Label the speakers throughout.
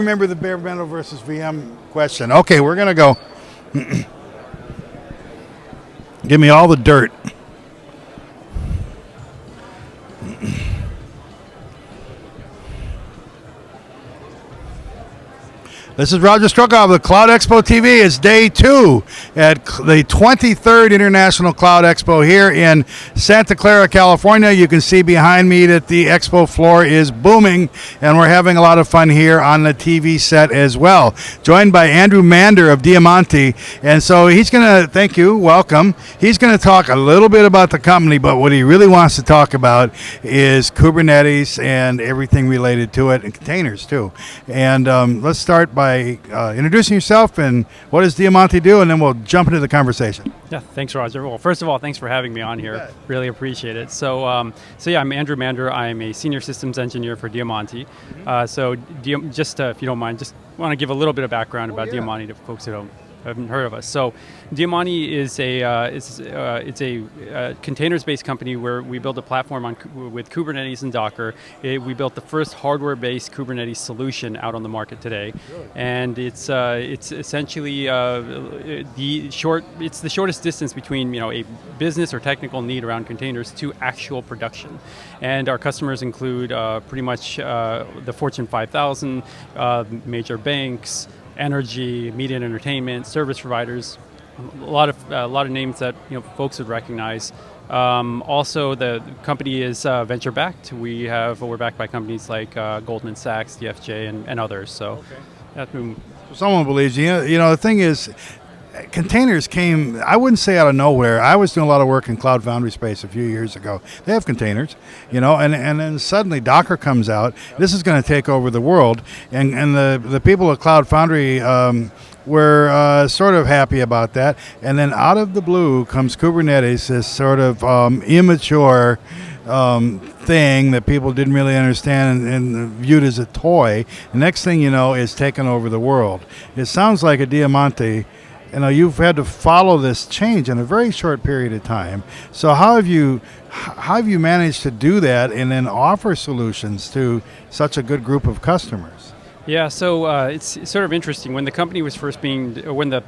Speaker 1: Remember the bare metal versus VM question. Okay, we're gonna go. Give me all the dirt. This is Roger Strokoff of the Cloud Expo TV. It's day 2 at the 23rd International Cloud Expo here in Santa Clara, California. You can see behind me that the expo floor is booming, and we're having a lot of fun here on the TV set as well. Joined by Andrew MANDER of Diamanti, and so he's going to, thank you, welcome. He's going to talk a little bit about the company, but what he really wants to talk about is Kubernetes and everything related to it, and containers too. And let's start by introducing yourself and what does Diamanti do, and then we'll jump into the conversation.
Speaker 2: Yeah, thanks, Roger. Well, first of all, thanks for having me on here. Really appreciate it. So yeah, I'm Andrew Mander. I'm a senior systems engineer for Diamanti. If you don't mind, just want to give a little bit of background about Diamanti to folks who haven't heard of us. So Diamanti is a containers-based company where we build a platform with Kubernetes and Docker. We built the first hardware-based Kubernetes solution out on the market today, and it's essentially the shortest distance between a business or technical need around containers to actual production. And our customers include pretty much the Fortune 5000, major banks, energy, media and entertainment, service providers, a lot of names that folks would recognize. Also, the company is venture backed. We're backed by companies like Goldman Sachs, DFJ, and others. So,
Speaker 1: someone believes you. The thing is, containers came, I wouldn't say out of nowhere. I was doing a lot of work in Cloud Foundry space a few years ago. They have containers, and then suddenly Docker comes out. This is going to take over the world, and the people at Cloud Foundry were sort of happy about that. And then out of the blue comes Kubernetes, this sort of immature thing that people didn't really understand and viewed as a toy. The next thing you know is taking over the world. It sounds like a Diamanti. You've had to follow this change in a very short period of time. So how have you managed to do that and then offer solutions to such a good group of customers?
Speaker 2: Yeah, so it's sort of interesting. When the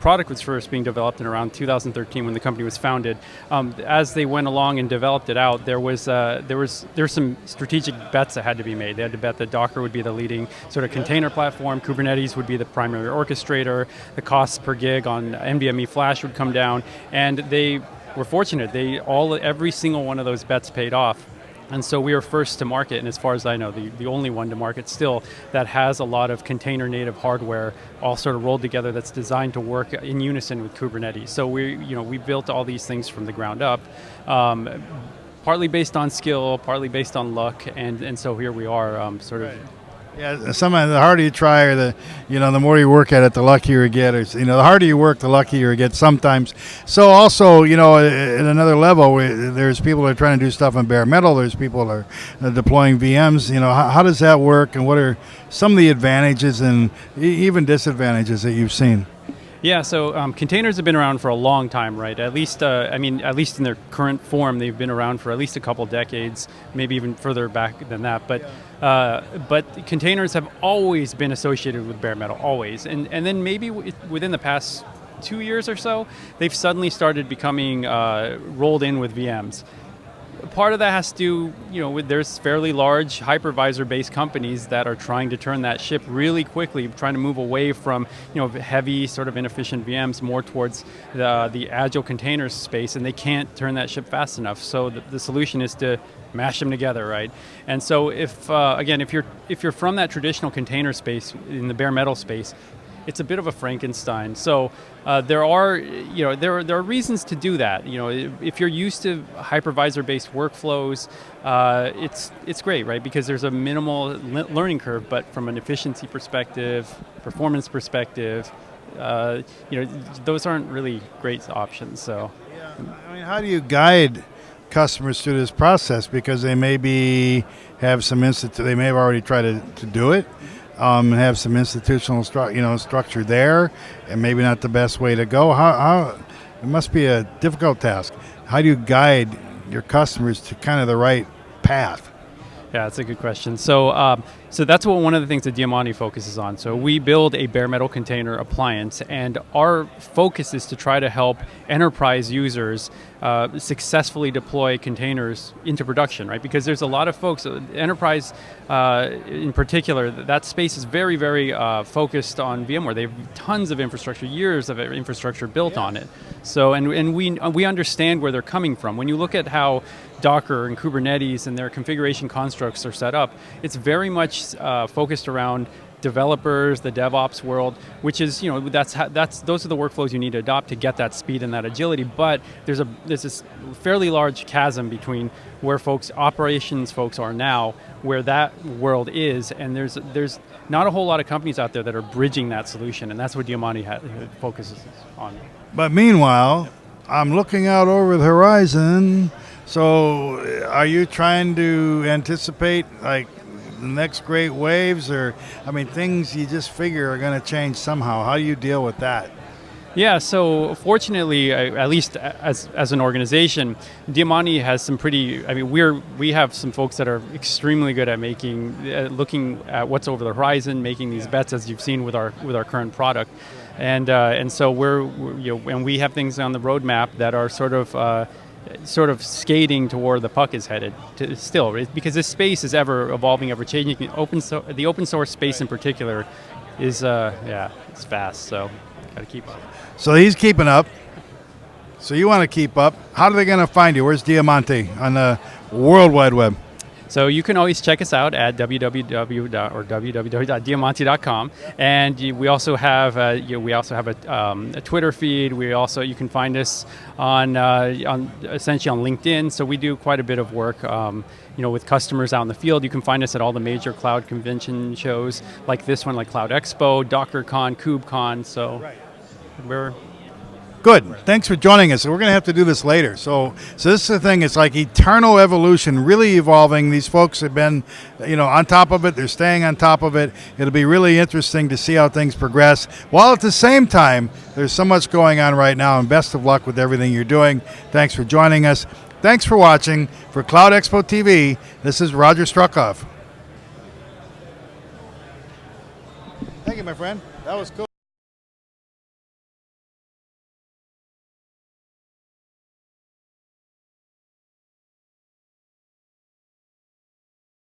Speaker 2: product was first being developed in around 2013, when the company was founded, as they went along and developed it out, there were some strategic bets that had to be made. They had to bet that Docker would be the leading sort of container platform, Kubernetes would be the primary orchestrator, the costs per gig on NVMe flash would come down, and they were fortunate. Every single one of those bets paid off. And so we are first to market, and as far as I know, the only one to market still that has a lot of container native hardware all sort of rolled together that's designed to work in unison with Kubernetes. So we built all these things from the ground up, partly based on skill, partly based on luck, and so here we are,
Speaker 1: Yeah, sometimes the harder you try, or the more you work at it, the luckier you get. Or the harder you work, the luckier you get sometimes. So also, at another level, there's people that are trying to do stuff in bare metal. There's people that are deploying VMs. How does that work, and what are some of the advantages and even disadvantages that you've seen?
Speaker 2: Yeah, so containers have been around for a long time, right? At least in their current form, they've been around for at least a couple decades, maybe even further back than that. But containers have always been associated with bare metal, always. And then maybe within the past 2 years or so, they've suddenly started becoming rolled in with VMs. Part of that has to do, there's fairly large hypervisor-based companies that are trying to turn that ship really quickly, trying to move away from, heavy, sort of inefficient VMs more towards the agile containers space, and they can't turn that ship fast enough. So the solution is to mash them together, right? And so if you're from that traditional container space in the bare metal space, it's a bit of a Frankenstein. So there are reasons to do that. If you're used to hypervisor-based workflows, it's great, right? Because there's a minimal learning curve, but from an efficiency perspective, performance perspective, those aren't really great options. So,
Speaker 1: how do you guide customers through this process? Because they maybe have they may have already tried to do it. Have some institutional structure there, and maybe not the best way to go. How it must be a difficult task. How do you guide your customers to kind of the right path?
Speaker 2: Yeah, that's a good question. So So that's one of the things that Diamanti focuses on. So we build a bare metal container appliance, and our focus is to try to help enterprise users successfully deploy containers into production, right? Because there's a lot of folks, enterprise in particular, that space is very, very focused on VMware. They have tons of infrastructure, years of infrastructure built on it. So, and we understand where they're coming from. When you look at how Docker and Kubernetes and their configuration constructs are set up, it's very much focused around developers, the DevOps world, which is, those are the workflows you need to adopt to get that speed and that agility. But there's this fairly large chasm between where operations folks are now, where that world is, and there's not a whole lot of companies out there that are bridging that solution, and that's what Diamanti focuses on.
Speaker 1: But meanwhile, I'm looking out over the horizon. So, are you trying to anticipate like the next great waves, or things you just figure are going to change somehow? How do you deal with that?
Speaker 2: Yeah, so fortunately, at least as an organization, Diamanti has some pretty. We have some folks that are extremely good at looking at what's over the horizon, making these bets, as you've seen with our current product, and so and we have things on the roadmap that are sort of skating to where the puck is headed to still, because this space is ever evolving, ever changing. The open source space in particular is it's fast, so got to keep up.
Speaker 1: So he's keeping up. So you want to keep up. How are they going to find you? Where's Diamanti on the World Wide Web?
Speaker 2: So you can always check us out at www.diamanti.com, and we also have a Twitter feed. You can find us on essentially on LinkedIn. So we do quite a bit of work, with customers out in the field. You can find us at all the major cloud convention shows, like this one, like Cloud Expo, DockerCon, KubeCon. So we're
Speaker 1: good. Thanks for joining us. We're going to have to do this later. So this is the thing. It's like eternal evolution, really evolving. These folks have been, on top of it. They're staying on top of it. It'll be really interesting to see how things progress. While at the same time, there's so much going on right now, and best of luck with everything you're doing. Thanks for joining us. Thanks for watching. For Cloud Expo TV, this is Roger Struckhoff. Thank you, my friend. That was cool.